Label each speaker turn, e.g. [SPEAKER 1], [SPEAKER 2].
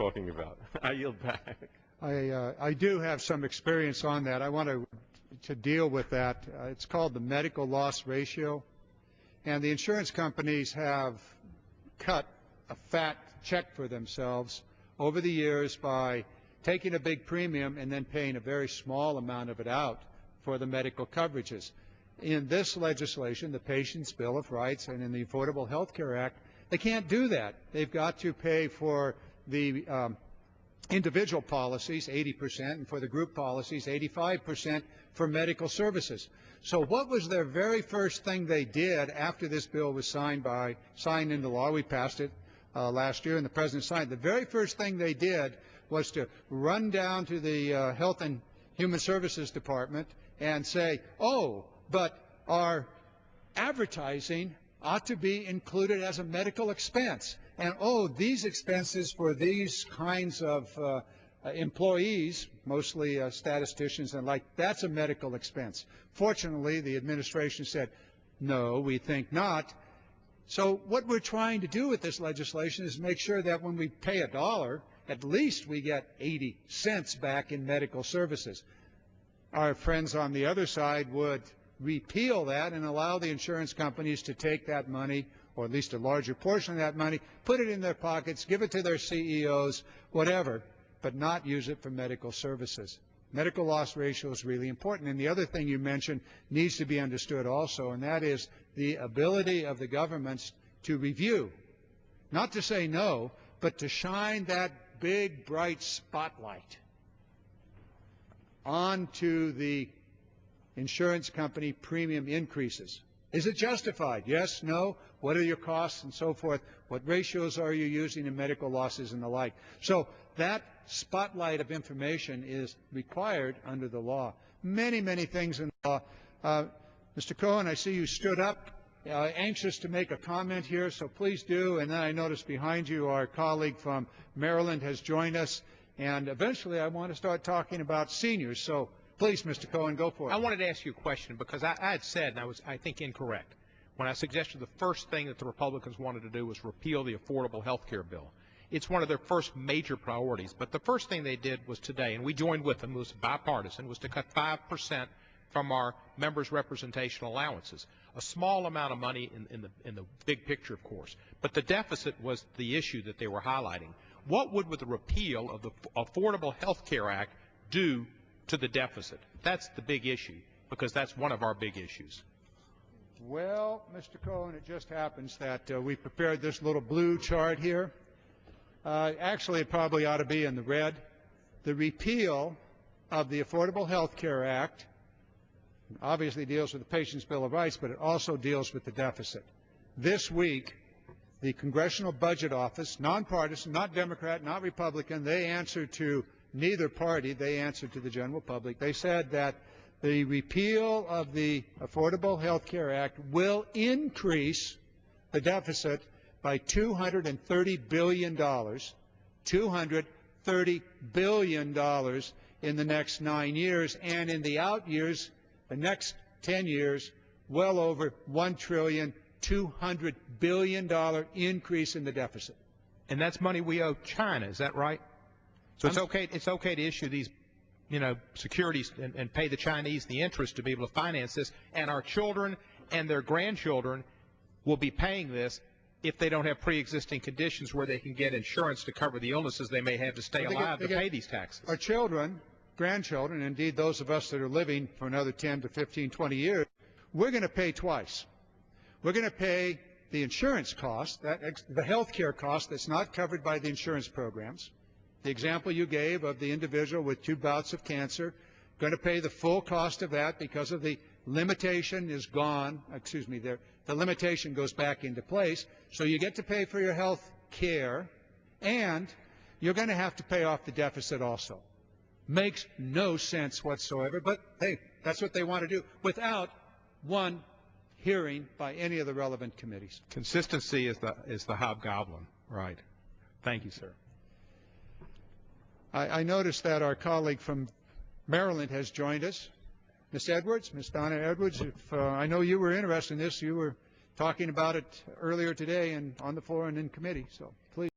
[SPEAKER 1] talking about. I yield back.
[SPEAKER 2] I do have some experience on that. I want to deal with that. It's called the medical loss ratio, and the insurance companies have cut a fat check for themselves over the years by taking a big premium and then paying a very small amount of it out for the medical coverages. In this legislation, the Patient's Bill of Rights, and in the Affordable Health Care Act, they can't do that. They've got to pay for the individual policies 80%, and for the group policies 85% for medical services. So what was their very first thing they did after this bill was signed into law? We passed it last year, and the President signed it. The very first thing they did was to run down to the Health and Human Services Department and say, oh, but our advertising ought to be included as a medical expense. And, oh, these expenses for these kinds of employees, mostly statisticians and like, that's a medical expense. Fortunately, the administration said, no, we think not. So what we're trying to do with this legislation is make sure that when we pay $1, at least we get 80 cents back in medical services. Our friends on the other side would repeal that and allow the insurance companies to take that money, or at least a larger portion of that money, put it in their pockets, give it to their CEOs, whatever, but not use it for medical services. Medical loss ratio is really important. And the other thing you mentioned needs to be understood also, and that is the ability of the governments to review, not to say no, but to shine that big, bright spotlight onto the insurance company premium increases. Is it justified? Yes, no? What are your costs and so forth? What ratios are you using in medical losses and the like? So that spotlight of information is required under the law. Many, many things in the law. Mr. Cohen, I see you stood up, anxious to make a comment here, so please do. And then I notice behind you our colleague from Maryland has joined us. And eventually I want to start talking about seniors. So please, Mr. Cohen, go for it.
[SPEAKER 3] I wanted to ask you a question because I had said, and I was, I think, incorrect, when I suggested the first thing that the Republicans wanted to do was repeal the Affordable Health Care Bill. It's one of their first major priorities. But the first thing they did was today, and we joined with them, it was bipartisan, was to cut 5% from our members' representation allowances. A small amount of money in the big picture, of course. But the deficit was the issue that they were highlighting. What would the repeal of the Affordable Health Care Act do to the deficit? That's the big issue, because that's one of our big issues.
[SPEAKER 2] Well, Mr. Cohen, it just happens that we prepared this little blue chart here. Actually, it probably ought to be in the red. The repeal of the Affordable Health Care Act obviously deals with the Patient's Bill of Rights, but it also deals with the deficit. This week, the Congressional Budget Office, nonpartisan, not Democrat, not Republican, they answer to neither party. They answered to the general public. They said that the repeal of the Affordable Health Care Act will increase the deficit by $230 billion, $230 billion in the next 9 years, and in the out years, the next 10 years, well over $1,200 billion increase in the deficit.
[SPEAKER 3] And that's money we owe China, is that right? So it's okay to issue these, securities and pay the Chinese the interest to be able to finance this, and our children and their grandchildren will be paying this if they don't have pre-existing conditions where they can get insurance to cover the illnesses they may have to stay alive to pay these taxes.
[SPEAKER 2] Our children, grandchildren, indeed those of us that are living for another 10 to 15, 20 years, we're going to pay twice. We're going to pay the insurance cost, the health care cost that's not covered by the insurance programs. The example you gave of the individual with 2 bouts of cancer, going to pay the full cost of that because of the limitation is gone. Excuse me, the limitation goes back into place. So you get to pay for your health care, and you're going to have to pay off the deficit also. Makes no sense whatsoever, but hey, that's what they want to do without one hearing by any of the relevant committees.
[SPEAKER 3] Consistency is the hobgoblin, right? Thank you, sir.
[SPEAKER 2] I noticed that our colleague from Maryland has joined us. Ms. Edwards, Ms. Donna Edwards, if, I know you were interested in this. You were talking about it earlier today and on the floor and in committee, so please.